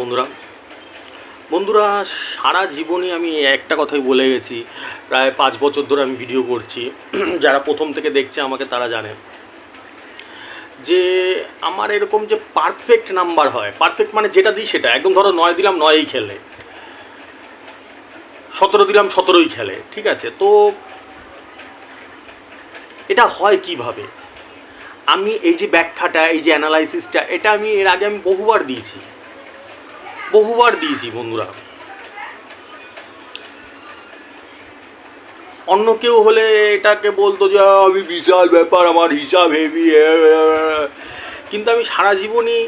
বন্ধুরা বন্ধুরা সারা জীবনে আমি একটা কথাই বলে গেছি। প্রায় 5 বছর ধরে আমি ভিডিও করছি। যারা প্রথম থেকে দেখছে আমাকে তারা জানে যে আমার এরকম যে পারফেক্ট নাম্বার হয়, পারফেক্ট মানে যেটা দিই সেটা একদম, ধরো 9 দিলাম 9ই খেলে, 17 দিলাম 17ই খেলে, ঠিক আছে? তো এটা হয় কিভাবে? আমি এই যে ব্যাখ্যাটা, এই যে অ্যানালাইসিসটা, এটা আমি এর আগে আমি বহুবার দিয়েছি বন্ধুরা। অন্য কেউ হলে এটাকে বলতো যে আমি বিশাল ব্যাপার, আমার হিসাব হেভি, কিন্তু আমি সারা জীবনই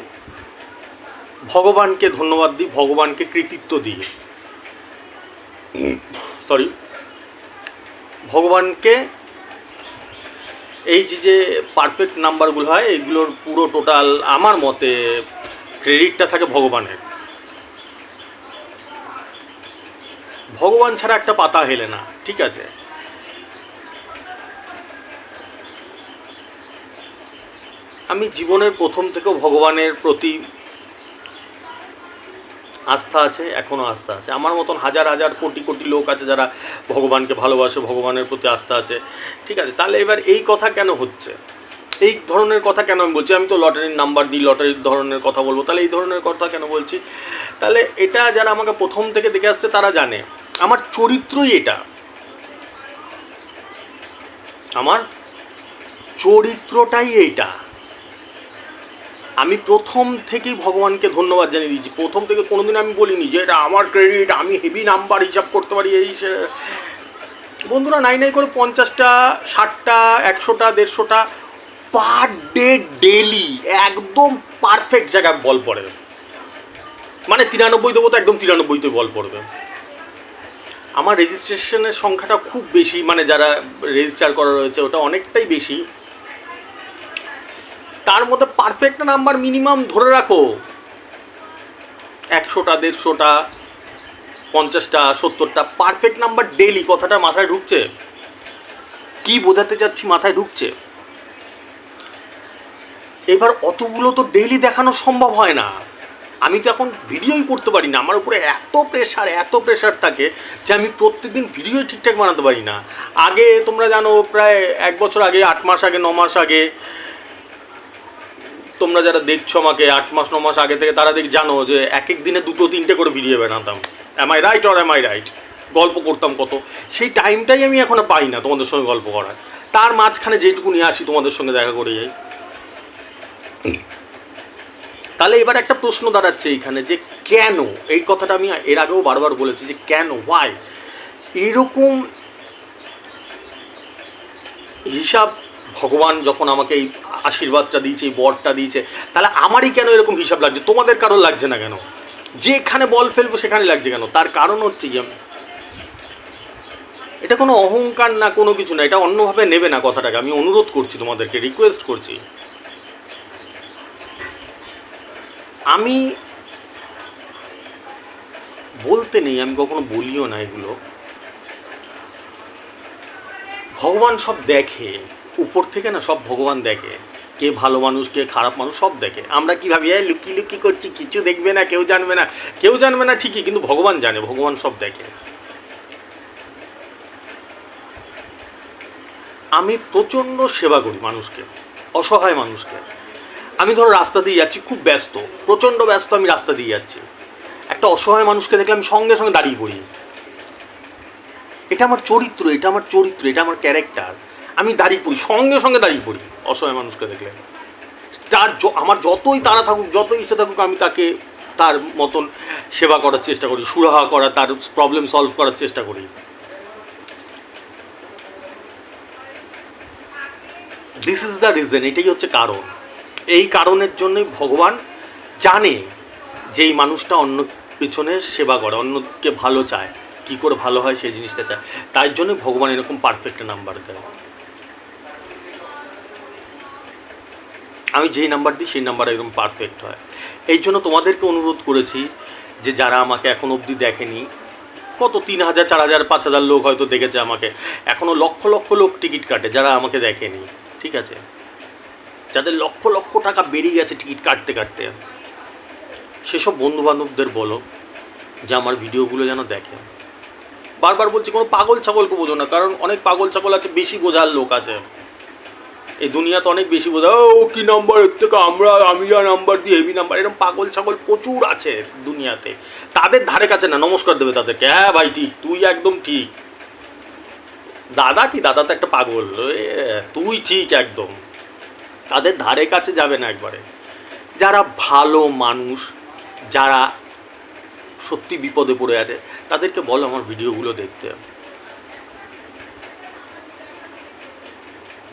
ভগবানকে ধন্যবাদ দিই, ভগবানকে কৃতিত্ব দিই, ভগবানকে এই যে পারফেক্ট নাম্বারগুলো হয় এইগুলোর পুরো টোটাল আমার মতে ক্রেডিটটা থাকে ভগবানের। ভগবান ছাড়া একটা পাতা হেলে না, ঠিক আছে? আমি জীবনের প্রথম থেকেও ভগবানের প্রতি আস্থা আছে, এখনও আস্থা আছে। আমার মতন হাজার হাজার কোটি কোটি লোক আছে যারা ভগবানকে ভালোবাসে, ভগবানের প্রতি আস্থা আছে, ঠিক আছে? তাহলে এবার এই কথা কেন হচ্ছে, এই ধরনের কথা কেন আমি বলছি? আমি তো লটারির নাম্বার দিই, লটারির ধরনের কথা বলবো, তাহলে এই ধরনের কথা কেন বলছি? তাহলে এটা যারা আমাকে প্রথম থেকে দেখে আসছে তারা জানে আমার চরিত্রই এটা, আমার চরিত্রটাই এইটা। আমি প্রথম থেকেই ভগবানকে ধন্যবাদ জানিয়ে দিয়েছি। প্রথম থেকে কোনোদিন আমি বলিনি যে এটা আমার ক্রেডিট, আমি হেভি নাম্বার হিসাব করতে পারি এই বন্ধুরা। নাই নাই করে 50টা 60টা 100টা 150টা পার ডে ডেলি একদম পারফেক্ট জায়গায় বল পড়ে। মানে 93 দেবো তো একদম 93তে বল পড়বে। আমার রেজিস্ট্রেশনের সংখ্যাটা খুব বেশি, মানে যারা রেজিস্টার করা রয়েছে ওটা অনেকটাই বেশি। তার মধ্যে পারফেক্ট নাম্বার মিনিমাম ধরে রাখো 100টা 150টা 50টা 70টা পারফেক্ট নাম্বার ডেলি। কথাটা মাথায় ঢুকছে? কি বোঝাতে চাচ্ছি মাথায় ঢুকছে? এবার অতগুলো তো ডেইলি দেখানো সম্ভব হয় না। আমি তো এখন ভিডিওই করতে পারি না, আমার উপরে এত প্রেশার থাকে যে আমি প্রত্যেকদিন ভিডিও ঠিকঠাক বানাতে পারি না। আগে তোমরা জানো প্রায় 1 বছর আগে, 8 মাস আগে, 9 মাস আগে, তোমরা যারা দেখছো আমাকে 8 মাস 9 মাস আগে থেকে, তারা জানো যে এক এক দিনে 2-3টে করে ভিডিও বানাতাম। Am I right? গল্প করতাম কত, সেই টাইমটাই আমি এখনো পাই না তোমাদের সঙ্গে গল্প করার। তার মাঝখানে যেটুকু নিয়ে আসি তোমাদের সঙ্গে দেখা করে যাই। তাহলে এবার একটা প্রশ্ন দাঁড়াচ্ছে এইখানে যে কেন, এই কথাটা আমি এর আগেও বারবার বলেছি যে কেন, ওয়াই এরকম হিসাব ভগবান যখন আমাকে এই আশীর্বাদটা দিয়েছে, এই বরটা দিয়েছে, তাহলে আমারই কেন এরকম হিসাব লাগছে? তোমাদের কারোর লাগছে না কেন? যেখানে বল ফেলবো সেখানে লাগছে কেন? তার কারণ হচ্ছে যে এটা কোনো অহংকার না, কোনো কিছু না, এটা অন্যভাবে নেবে না কথাটাকে। আমি অনুরোধ করছি, তোমাদেরকে রিকোয়েস্ট করছি। আমি বলতে নেই, আমি কখনো বলিও না এগুলো। ভগবান সব দেখে, উপর থেকে না সব ভগবান দেখে, কে ভালো মানুষ কে খারাপ মানুষ সব দেখে। আমরা কি ভাবি লুকি করছি, কিছু দেখবে না, কেউ জানবে না ঠিকই, কিন্তু ভগবান জানে, ভগবান সব দেখে। আমি প্রচণ্ড সেবা করি মানুষকে, অসহায় মানুষকে। আমি ধরো রাস্তা দিয়ে যাচ্ছি, খুব ব্যস্ত, প্রচণ্ড ব্যস্ত, আমি রাস্তা দিয়ে যাচ্ছি, একটা অসহায় মানুষকে দেখলে আমি সঙ্গে সঙ্গে দাঁড়িয়ে পড়ি। এটা আমার চরিত্র, এটা আমার ক্যারেক্টার। আমি দাঁড়িয়ে পড়ি, সঙ্গে সঙ্গে দাঁড়িয়ে পড়ি অসহায় মানুষকে দেখলে। তার আমার যতই তাড়া থাকুক, যতই ইচ্ছে থাকুক, আমি তাকে তার মতন সেবা করার চেষ্টা করি, সুরাহা করা, তার প্রবলেম সলভ করার চেষ্টা করি। দিস ইজ দ্য রিজন, এটাই হচ্ছে কারণ। এই কারণের জন্যই ভগবান জানে যে এই মানুষটা অন্য পিছনে সেবা করে, অন্যকে ভালো চায়, কী করে ভালো হয় সেই জিনিসটা চায়। তাই জন্য ভগবান এরকম পারফেক্ট নাম্বার দেয়। আমি যেই নাম্বার দিই সেই নাম্বার একদম পারফেক্ট হয়। এই জন্য তোমাদেরকে অনুরোধ করেছি যে যারা আমাকে এখন অবধি দেখেনি, কত 3000 4000 5000 লোক হয়তো দেখেছে আমাকে, এখনও লক্ষ লক্ষ লোক টিকিট কাটে যারা আমাকে দেখেনি, ঠিক আছে? যাদের লক্ষ লক্ষ টাকা বেরিয়ে গেছে টিকিট কাটতে কাটতে, সেসব বন্ধুবান্ধবদের বলো যে আমার ভিডিওগুলো যেন দেখে। বারবার বলছি কোনো পাগল ছাগলকে বোঝো না, কারণ অনেক পাগল ছাগল আছে, বেশি বোঝার লোক আছে এই দুনিয়াতে, অনেক বেশি বোঝা, ও কি নাম্বার, এর থেকে আমি যা নাম্বার দিই হেভি নাম্বার, এরকম পাগল ছাগল প্রচুর আছে দুনিয়াতে। তাদের ধারে কাছে না নমস্কার দেবে তাদেরকে, হ্যাঁ ভাই ঠিক, তুই একদম ঠিক। দাদা কি, দাদা তো একটা পাগল, তুই ঠিক একদম। তাদের ধারে কাছে যাবে না একবারে। যারা ভালো মানুষ, যারা সত্যি বিপদে পড়ে আছে, তাদেরকে বলো আমার ভিডিওগুলো দেখতে।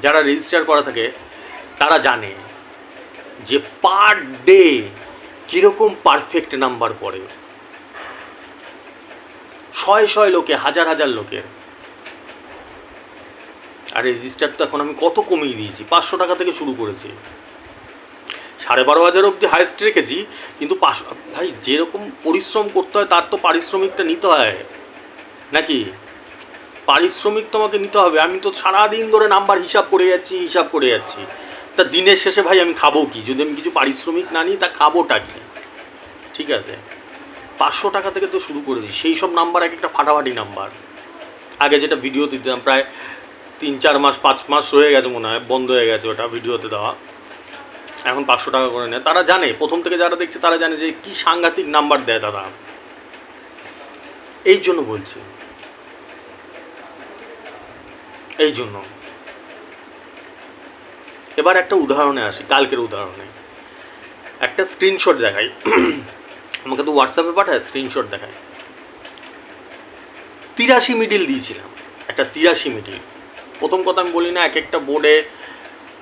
যারা রেজিস্টার করা থাকে তারা জানে যে পার ডে কীরকম পারফেক্ট নাম্বার পড়ে, শয়ে শয়ে লোকে, হাজার হাজার লোকের। আর রেজিস্টার তো এখন আমি কত কমিয়ে দিয়েছি, 500 টাকা থেকে শুরু করেছি, 12,500 অবধি হাইস্ট রেখেছি। কিন্তু ভাই যেরকম পরিশ্রম করতে হয় তার তো পারিশ্রমিকটা নিতে হয় নাকি? পারিশ্রমিক তোমাকে নিতে হবে। আমি তো সারাদিন ধরে নাম্বার হিসাব করে যাচ্ছি। তা দিনের শেষে ভাই আমি খাবো কি? যদি আমি কিছু পারিশ্রমিক না নিই তা খাবোটা কি? ঠিক আছে, 500 টাকা থেকে তো শুরু করেছি। সেই সব নাম্বার এক একটা ফাটাফাটি নাম্বার। আগে যেটা ভিডিওতে দিতাম প্রায় 3-4 মাস 5 মাস হয়ে গেছে মনে হয়, বন্ধ হয়ে গেছে ওটা ভিডিওতে দেওয়া। এখন 500 টাকা করে নেয়। তারা জানে, প্রথম থেকে যারা দেখছে তারা জানে যে কি সাংঘাতিক নাম্বার দেয় দাদা। এই জন্য বলছি, এই জন্য। এবার একটা উদাহরণে আসি, কালকের উদাহরণে একটা স্ক্রিনশট দেখাই। আমাকে তো হোয়াটসঅ্যাপে পাঠায়, স্ক্রিনশট দেখায়। 83 মিডিল দিয়েছিলাম, একটা 83 মিডিল। প্রথম কথা আমি বলি না এক একটা বোর্ডে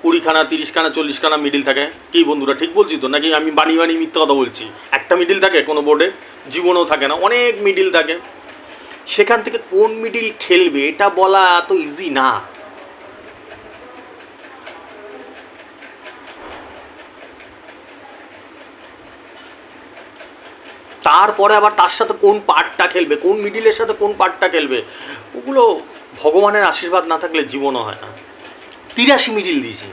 20খানা 30খানা 40খানা মিডিল থাকে? কি বন্ধুরা ঠিক বলছি তো, নাকি আমি বানিয়ে মিথ্যা কথা বলছি? একটা মিডিল থাকে কোনো বোর্ডে? জীবনেও থাকে না, অনেক মিডিল থাকে। সেখান থেকে কোন মিডিল খেলবে এটা বলা তো ইজি না। তারপরে আবার তার সাথে কোন পার্টটা খেলবে, কোন মিডিলের সাথে কোন পার্টটা খেলবে, ওগুলো ভগবানের আশীর্বাদ না থাকলে জীবনও হয় না। 83 মিডিল দিয়েছি,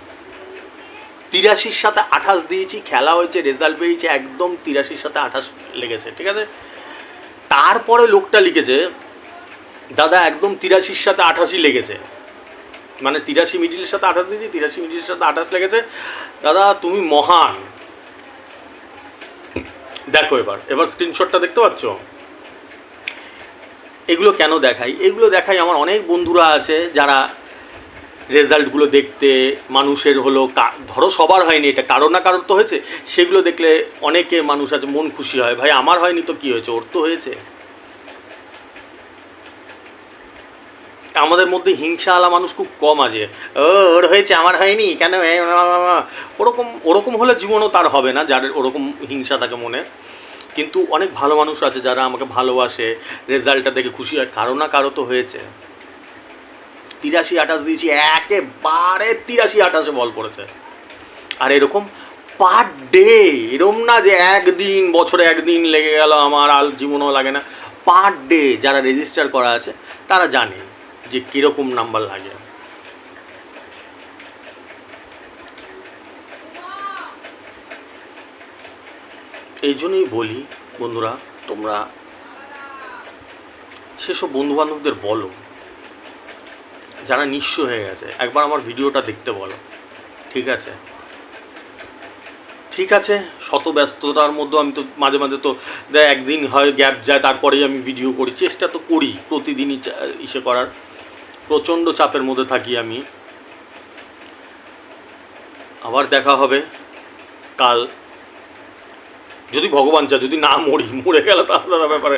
83-র সাথে 28 দিয়েছি, খেলা হয়েছে, রেজাল্ট বেরিয়েছে, একদম 83-র সাথে 28 লেগেছে, ঠিক আছে। তারপরে লোকটা লিখেছে, দাদা একদম 83-র সাথে 88 লেগেছে, মানে 83 মিডিলের সাথে 28 দিয়েছি, 83 মিডিলের সাথে 28 লেগেছে, দাদা তুমি মহান। দেখো এবার স্ক্রিনশটটা দেখতে পাচ্ছ? এগুলো কেন দেখাই? এগুলো দেখাই আমার অনেক বন্ধুরা আছে যারা রেজাল্টগুলো দেখতে, মানুষের হলো ধরো সবার হয়নি, এটা কারো না কারোর তো হয়েছে, সেগুলো দেখলে অনেকে মানুষ আছে মন খুশি হয়, ভাই আমার হয়নি তো কী হয়েছে, ওর তো হয়েছে। আমাদের মধ্যে হিংসাওয়ালা মানুষ খুব কম আছে, ওর হয়েছে আমার হয়নি কেন, ওরকম হলে জীবনও তার হবে না, যাদের ওরকম হিংসা থাকে মনে। কিন্তু অনেক ভালো মানুষ আছে যারা আমাকে ভালোবাসে, রেজাল্টটা দেখে খুশি হয়, কারো না কারো তো হয়েছে। 83-28 দিয়েছি, একেবারে 83-28 বল পড়েছে। আর এরকম পার ডে, এরকম না যে একদিন, বছরে একদিন লেগে গেল, আমার আর জীবনও লাগে না। পার ডে যারা রেজিস্টার করা আছে তারা জানে যে কীরকম নাম্বার লাগে। এই জন্যই বলি বন্ধুরা, তোমরা সেসব বন্ধুবান্ধবদের বলো যারা নিঃস্ব হয়ে গেছে, একবার আমার ভিডিওটা দেখতে বলো, ঠিক আছে? ঠিক আছে, শত ব্যস্ততার মধ্যে আমি তো মাঝে মাঝে তো একদিন হয় গ্যাপ যায়, তারপরেই আমি ভিডিও করি, চেষ্টা তো করি প্রতিদিনই ইসে করার। প্রচণ্ড চাপের মধ্যে থাকি আমি। আবার দেখা হবে কাল, যদি ভগবান চায়, যদি না মরে গেল তাহলে ব্যাপারে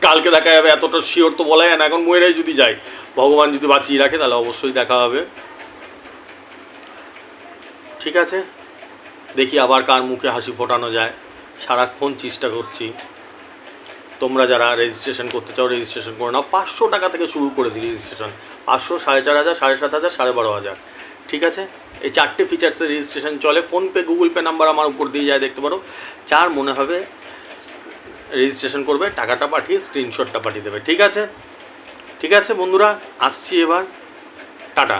কালকে দেখা যাবে, এতটা শিওর তো বলা যায় না এখন। মরেই যদি যাই, ভগবান যদি বাঁচিয়ে রাখে তাহলে অবশ্যই দেখা হবে, ঠিক আছে? দেখি আবার কার মুখে হাসি ফোটানো যায়, সারাক্ষণ চেষ্টা করছি। তোমরা যারা রেজিস্ট্রেশন করতে চাও রেজিস্ট্রেশন করে নাও। 500 টাকা থেকে শুরু করেছি রেজিস্ট্রেশন, 500, 4,500, 7,500, 12,500, ঠিক আছে? এই 4টে ফিচার্সের রেজিস্ট্রেশন চলে। ফোনপে, গুগল পে নাম্বার আমার উপর দিয়ে যায়, দেখতে পারো। যার মনে হবে রেজিস্ট্রেশন করবে, টাকাটা পাঠিয়ে স্ক্রিনশটটা পাঠিয়ে দেবে, ঠিক আছে? ঠিক আছে বন্ধুরা, আসছি এবার, টাটা।